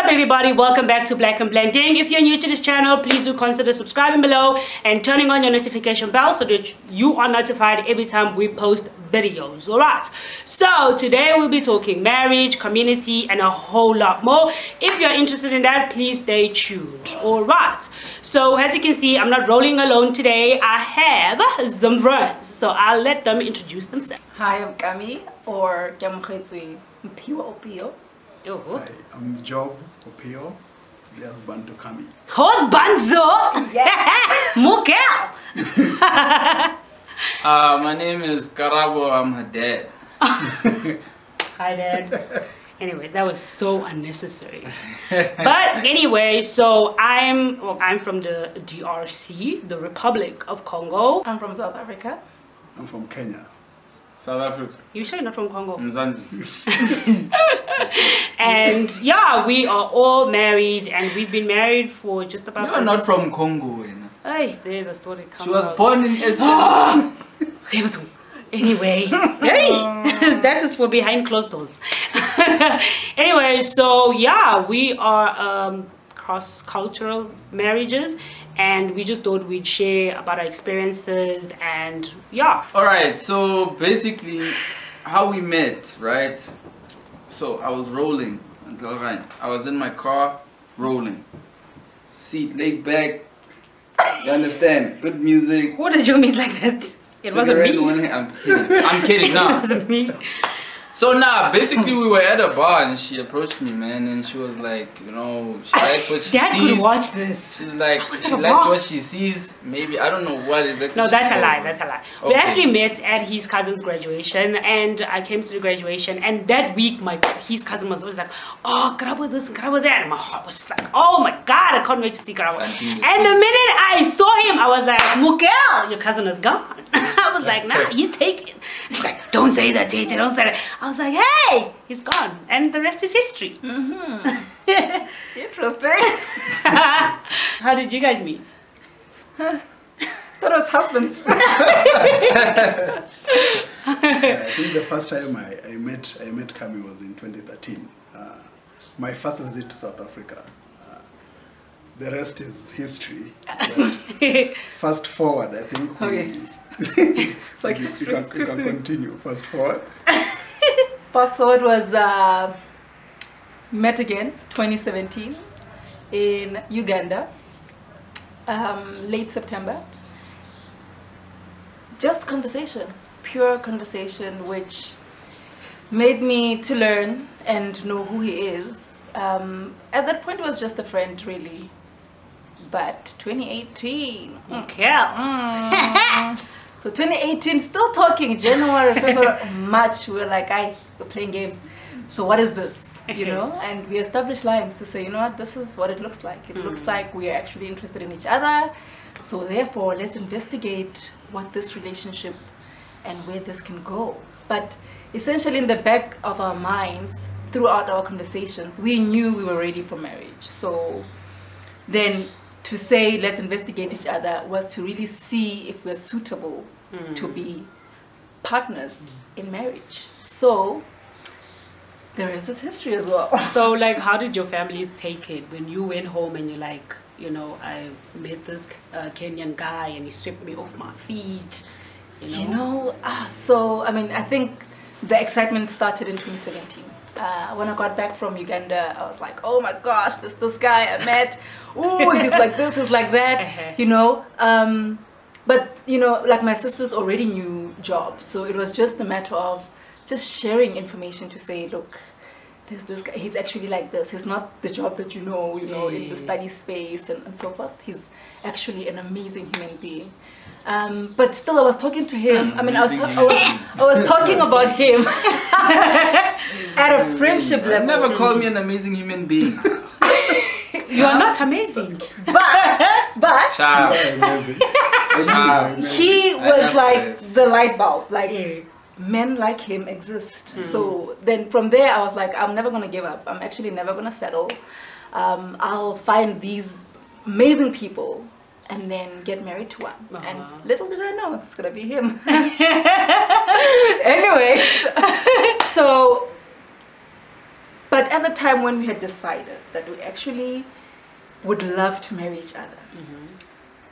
up everybody, welcome back to Black and Blending. If you're new to this channel, please do consider subscribing below and turning on your notification bell so that you are notified every time we post videos. Alright, so today we'll be talking marriage, community and a whole lot more. If you're interested in that, please stay tuned. Alright, so as you can see, I'm not rolling alone today. I have some friends, so I'll let them introduce themselves. Hi, I'm Kami, or Kiamukhetsu Mpiwa Opio. Hi, I'm Job Opio, the husband to Kami. Husband, yes. Mukel. My name is Karabo, I'm her dad. Hi, Dad. Anyway, that was so unnecessary. But anyway, so I'm from the DRC, the Republic of Congo. I'm from South Africa. I'm from Kenya. South Africa. You sure you're not from Congo? Mzanzi. And yeah, we are all married, and we've been married for just about. You're not from Congo, Hey, there the story comes. She was out. born in SA. Anyway, hey, that is for behind closed doors. Anyway, so yeah, we are cross-cultural marriages, and we just thought we'd share about our experiences and yeah. Alright, so basically how we met, right? So I was rolling, I was in my car rolling, seat laid back, you understand, good music. What did you mean like that? It wasn't me. I'm kidding now. It wasn't me. So now, basically we were at a bar and she approached me, man, and she was like, you know, she likes what she Dad sees. could watch this. She's like, she likes what she sees. Maybe, I don't know what exactly. No, that's a lie, that's a lie. Okay. We actually met at his cousin's graduation, and I came to the graduation, and that week his cousin was always like, oh, grab this, grab that. And my heart was just like, oh my God, I can't wait to see Grabo. And the minute I saw him, I was like, Mukel, your cousin is gone. I was like, nah, he's taken. She's like, don't say that, Tete, don't say that. I was like, hey, he's gone. And the rest is history. Interesting. How did you guys meet? Thought it was husbands. I think the first time I met Kami was in 2013. My first visit to South Africa. The rest is history. Fast forward, I think. Oh, yes. It's like you can continue. Fast forward. Fast forward was met again 2017 in Uganda, late September. Just conversation, pure conversation, which made me to learn and know who he is. At that point, it was just a friend, really. But 2018, Okay. So 2018, still talking, January, February, March, we were like, we're playing games. So what is this, you know? And we established lines to say, you know what, this is what it looks like. It looks like we are actually interested in each other. So therefore, let's investigate what this relationship and where this can go. But essentially in the back of our minds, throughout our conversations, we knew we were ready for marriage. So then to say, let's investigate each other was to really see if we're suitable to be partners in marriage. So there is this history as well. So like, how did your families take it when you went home and you're like, you know, I met this Kenyan guy and he swept me off my feet, you know? So I mean, I think the excitement started in 2017. When I got back from Uganda, I was like, oh my gosh, this guy I met, ooh, he's like this, he's like that, you know. But, you know, like my sisters already knew Job, so it was just a matter of just sharing information to say, look, there's this guy, he's actually like this. He's not the Job that you know, in the study space and so forth. He's actually an amazing human being. But still, I was talking to him. I mean, I was talking about him at a friendship level. Never call me an amazing human being. You are not amazing. But he was like the light bulb. Like men like him exist. So then from there, I was like, I'm never gonna give up. I'm actually never gonna settle. I'll find these amazing people and then get married to one. And little did I know it's gonna be him. Anyways, so But at the time when we had decided that we actually would love to marry each other,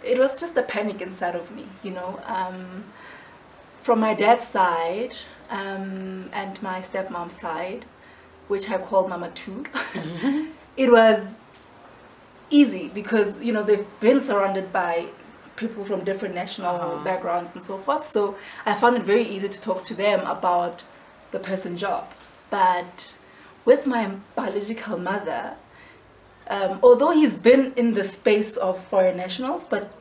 it was just a panic inside of me, you know. From my dad's side and my stepmom's side, which I call Mama 2, it was easy because, you know, they've been surrounded by people from different national backgrounds and so forth. So I found it very easy to talk to them about the person job. But with my biological mother, although he's been in the space of foreign nationals, but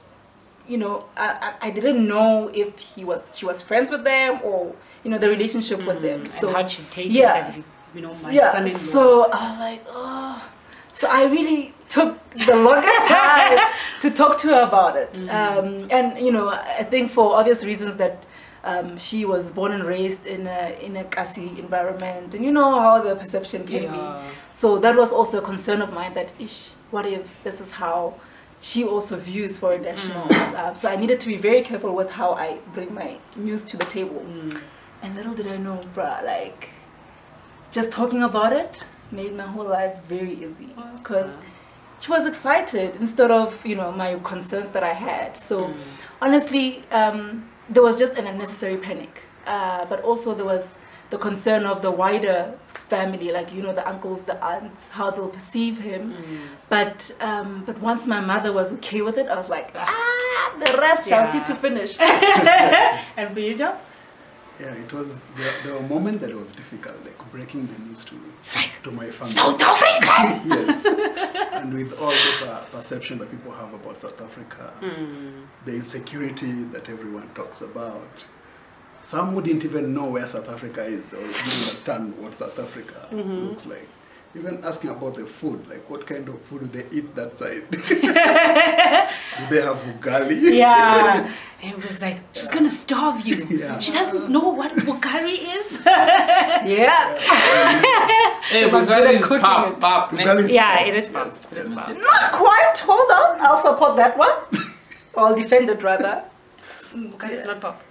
you know, I didn't know if she was friends with them or, you know, the relationship with them. And so how'd she take it that he's, you know, my son-in-law? So I was like, oh. So I really took the longest time to talk to her about it. And you know, I think for obvious reasons that she was born and raised in a Kasi environment, and you know how the perception can be. So that was also a concern of mine, that what if this is how she also views foreign nationals. So I needed to be very careful with how I bring my news to the table. And little did I know, bruh, like, just talking about it made my whole life very easy, because she was excited instead of, you know, my concerns that I had. So honestly, there was just an unnecessary panic, but also there was the concern of the wider family, like, you know, the uncles, the aunts, how they'll perceive him. But once my mother was okay with it, I was like, the rest shall see to finish. And for you, Joe? Yeah, it was, there were moments that it was difficult, like breaking the news to my family. South Africa! Yes. And with all the perception that people have about South Africa, the insecurity that everyone talks about, some wouldn't even know where South Africa is or didn't understand what South Africa looks like. Even asking about the food, like what kind of food do they eat that side? Do they have ugali? Yeah. And it was like, she's going to starve you. She doesn't know what ugali is. Hey, ugali is pap. Yeah, it is pap. Not quite, hold on, I'll support that one. I'll defend it rather. Ugali is not pap.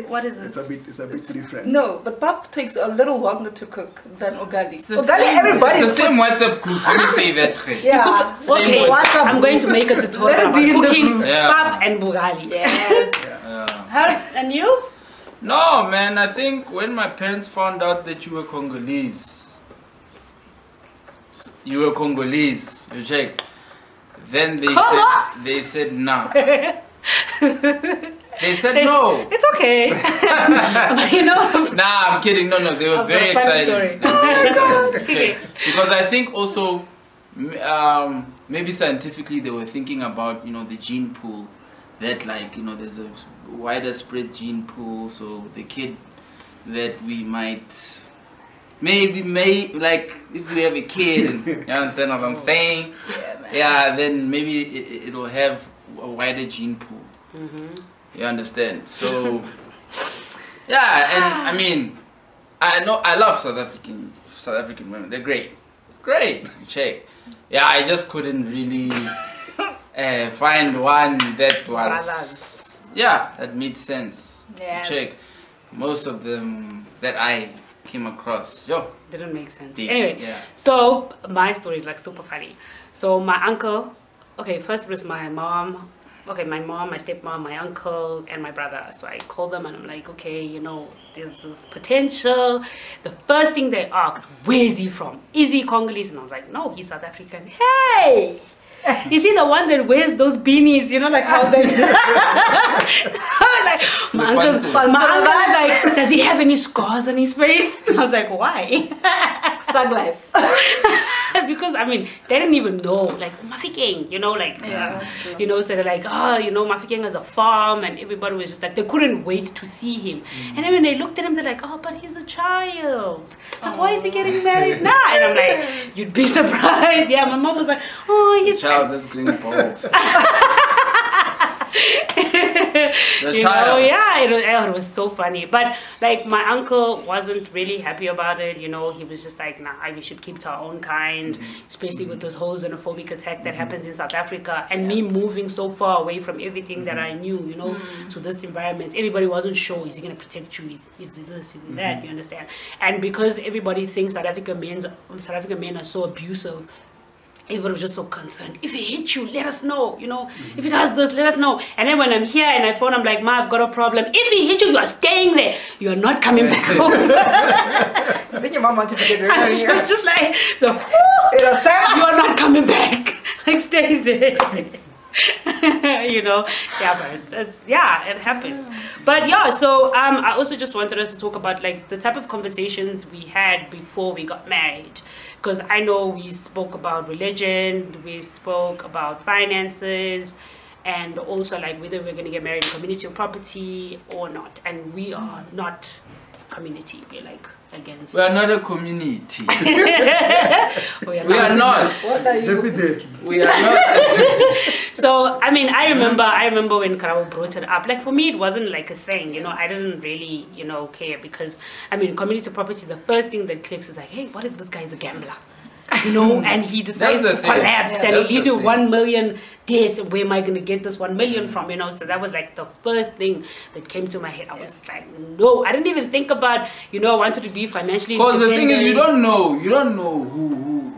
What is it? It's a bit different. No, but pap takes a little longer to cook than ugali. It's the same WhatsApp group. Let me say that. Yeah. Okay, I'm going to make a tutorial about cooking pap and ugali. Yes. And you? No, man. I think when my parents found out that you were Congolese, you check. Then they said nah. They said no. It's okay. You know. Nah, I'm kidding. No, they were very excited. Because I think also, maybe scientifically they were thinking about, you know, the gene pool. That, like, you know, there's a wider spread gene pool. So the kid that we might, like, if we have a kid, you understand what I'm saying? Yeah, then maybe it'll have a wider gene pool. You understand? So yeah, and I mean, I love South African women. They're great. Check. Yeah, I just couldn't really find one that was that made sense. Yes. Check. Most of them that I came across, didn't make sense. Anyway, so my story is like super funny. So my uncle, okay, first it was my mom. Okay, my mom, my stepmom, my uncle, and my brother. So I called them and I'm like, okay, you know, there's this potential. The first thing they asked, where is he from? Is he Congolese? And I was like, no, he's South African. Hey! You see the one that wears those beanies, you know, like how they... like, my uncle was like, does he have any scars on his face? I was like, why? Thug life. Because, I mean, they didn't even know, like, Mafikeng, you know, like, that's true. you know, so they're like, oh, you know, Mafikeng has a farm, and everybody was just like, they couldn't wait to see him. And then when they looked at him, they're like, oh, but he's a child. Like, why is he getting married now? And I'm like, you'd be surprised. Yeah, my mom was like, oh, he's... Child that's green bald. Yeah, it was so funny. But like my uncle wasn't really happy about it. You know, he was just like, nah, we should keep to our own kind, especially with this whole xenophobic attack that happens in South Africa, and me moving so far away from everything that I knew, you know, to this environment. Everybody wasn't sure, is he gonna protect you? Is it this? Is it that? You understand? And because everybody thinks South African men are so abusive, everybody was just so concerned. If he hits you, let us know. You know, if he does this, let us know. And then when I'm here and I phone, I'm like, Ma, I've got a problem. If he hits you, you are staying there. You are not coming back home. I think your mom wanted to get rid of you. She was just like, it was time. you are not coming back. Like, stay there. You know, yeah, but it happens. But yeah, so I also just wanted us to talk about like the type of conversations we had before we got married, because I know we spoke about religion, we spoke about finances, and also like whether we're going to get married in community or property or not. And we are not community. We're like against. We are not a community. we are not. What are you? Definitely. We are not. So I mean, I remember when Karabo brought it up. Like for me, it wasn't like a thing. You know, I didn't really, you know, care, because I mean, community property. The first thing that clicks is like, hey, what if this guy is a gambler? You know, and he decides to collapse and he leaves you 1 million debt. Where am I going to get this 1 million from? You know, so that was like the first thing that came to my head. I was like, no, I didn't even think about, you know, I wanted to be financially Because the thing is, you independent. don't know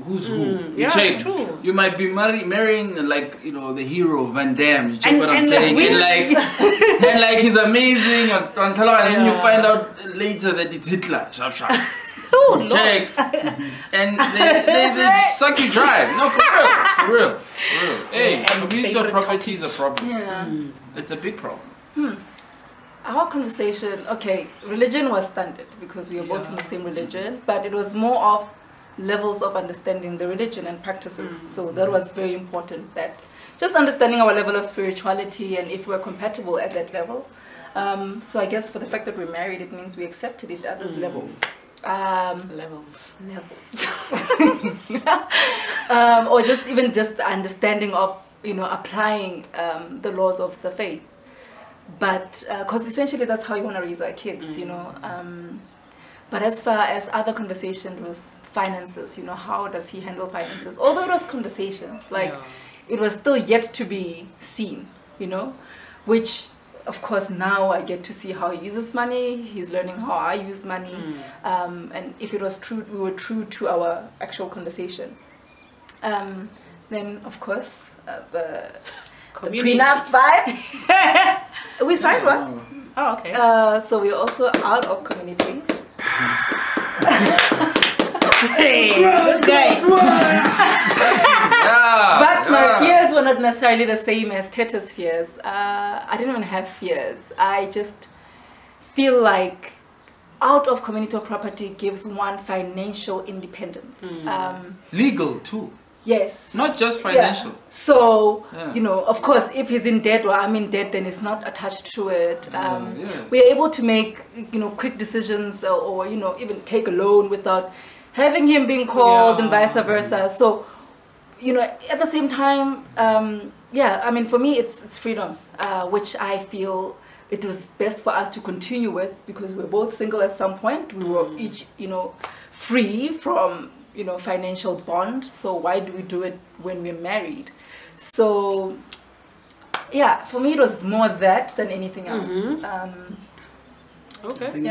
who's who. You Yeah, check. it's true. You might be marrying like, you know, the hero Van Damme. You check what I'm and saying, we- and like he's amazing, and then you find out later that it's Hitler. Sharp, sharp. Oh, Lord. Check. And they suck you dry. No, for real. Hey, and his community favorite property is a problem. Yeah. It's a big problem. Our conversation, okay, religion was standard because we were both in the same religion, but it was more of levels of understanding the religion and practices. So that was very important, that just understanding our level of spirituality and if we're compatible at that level. So I guess for the fact that we're married, it means we accepted each other's levels. Levels. Or just even just the understanding of, you know, applying the laws of the faith. But because essentially that's how you want to raise our kids, you know. But as far as other conversations was finances, you know, how does he handle finances? Although it was conversations, like it was still yet to be seen, you know, which of course now I get to see how he uses money. He's learning how I use money, and if it was true, we were true to our actual conversation. Then of course the prenup vibes. We signed one. Oh, okay. So we're also out of community. Hey, good But my fears were not necessarily the same as Teta's fears. I didn't even have fears. I just feel like out of community property gives one financial independence. Legal too. Yes. Not just financial. Yeah. So, you know, of course, if he's in debt or I'm in debt, then it's not attached to it. We are able to make, you know, quick decisions or, you know, even take a loan without having him being called and vice versa. So, you know, at the same time, I mean, for me, it's freedom, which I feel it was best for us to continue with because we were both single at some point. We were each, you know, free from, you know, financial bond. So why do we do it when we're married? So, yeah, for me, it was more that than anything else. I think,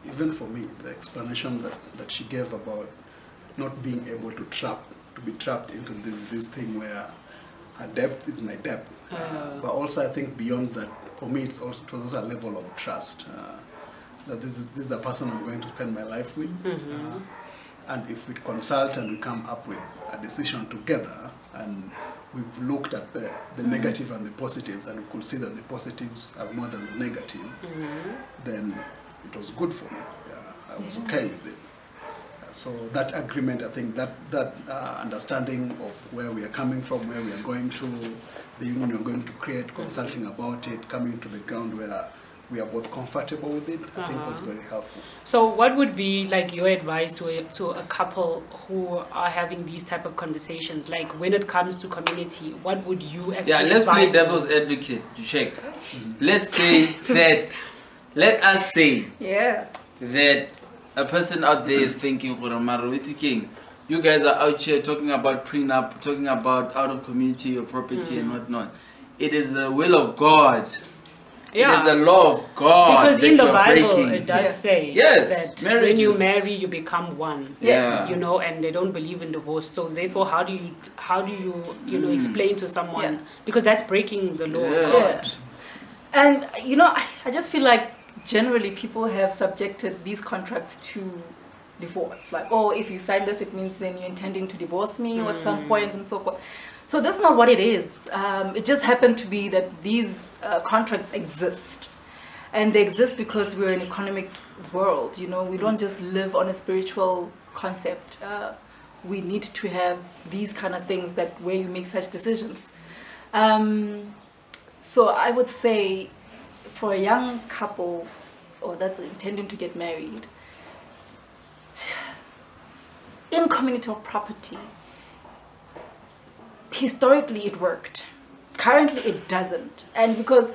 even for me, the explanation that she gave about not being able to be trapped into this thing where her debt is my debt. But also I think beyond that, for me, it was also a level of trust. That this is a person I'm going to spend my life with. And if we consult and we come up with a decision together, and we've looked at the negative and the positives, and we could see that the positives are more than the negative, then it was good for me. I was okay with it. So that agreement, I think that understanding of where we are coming from, where we are going to, the union we're going to create, consulting about it, coming to the ground where we are both comfortable with it, I think was very helpful. So what would be like your advice to a couple who are having these type of conversations? Like when it comes to community, what would you actually let's play advise devil's advocate. You check. Let's say that, let us say that a person out there is thinking, King, you guys are out here talking about prenup, talking about out of community or property and whatnot. It is the will of God. Yeah. It is the law of God because that in the you are Bible breaking. it does say Yes, that when you marriage is- marry you become one. Yes. You know, and they don't believe in divorce. So therefore, how do you you know explain to someone because that's breaking the law of God. And you know, I just feel like generally people have subjected these contracts to divorce. Like, oh, if you sign this, it means then you're intending to divorce me at some point and so forth. So that's not what it is. It just happened to be that these contracts exist. And they exist because we're an economic world. You know, we don't just live on a spiritual concept. We need to have these kind of things that where you make such decisions. So I would say for a young couple or that's intending to get married, in community of property, historically it worked. Currently it doesn't. And because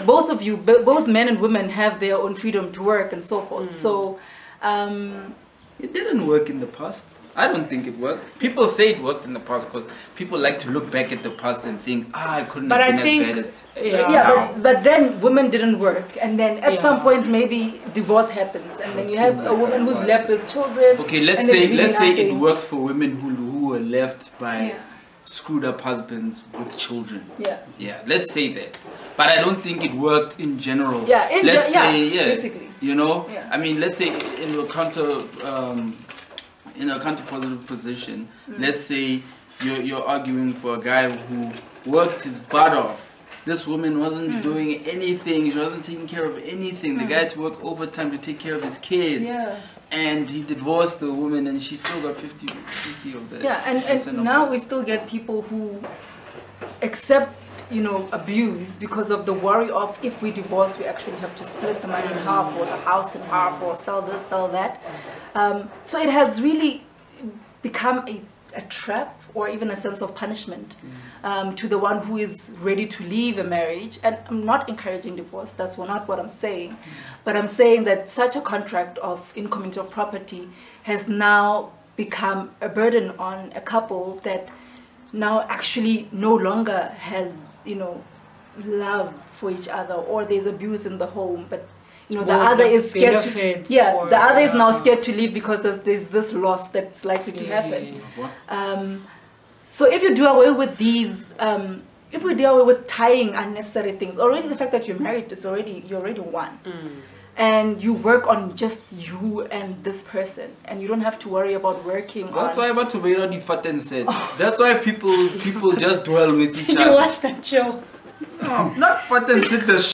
both of you, both men and women have their own freedom to work and so forth. So it didn't work in the past. I don't think it worked. People say it worked in the past because people like to look back at the past and think, I couldn't have been as bad as but then women didn't work, and then at some point maybe divorce happens, and then you have a woman who's left with children. Okay, let's say it worked for women who were left by screwed up husbands with children. Let's say that. But I don't think it worked in general. Let's say basically. You know, I mean, let's say in a counter-positive position, let's say you're arguing for a guy who worked his butt off. This woman wasn't doing anything. She wasn't taking care of anything. The guy had to work overtime to take care of his kids. And he divorced the woman and she still got 50 of that. And now we still get people who accept, you know, abuse because of the worry of if we divorce, we actually have to split the money in half or the house in half or sell this, sell that. So it has really become a trap or even a sense of punishment to the one who is ready to leave a marriage. And I'm not encouraging divorce, that's not what I'm saying. But I'm saying that such a contract of in-community of property has now become a burden on a couple that now actually no longer has, you know, love for each other, or there's abuse in the home, but you know, the other is scared to, the other is now scared to leave because there's this loss that's likely to happen. So if you do away with these, if we do away with tying unnecessary things, already the fact that you're married is you're already one. And you work on just you and this person, and you don't have to worry about working. That's why about to be already fat and said. That's why people just dwell with each other. Did you watch that show? No, not fat and said the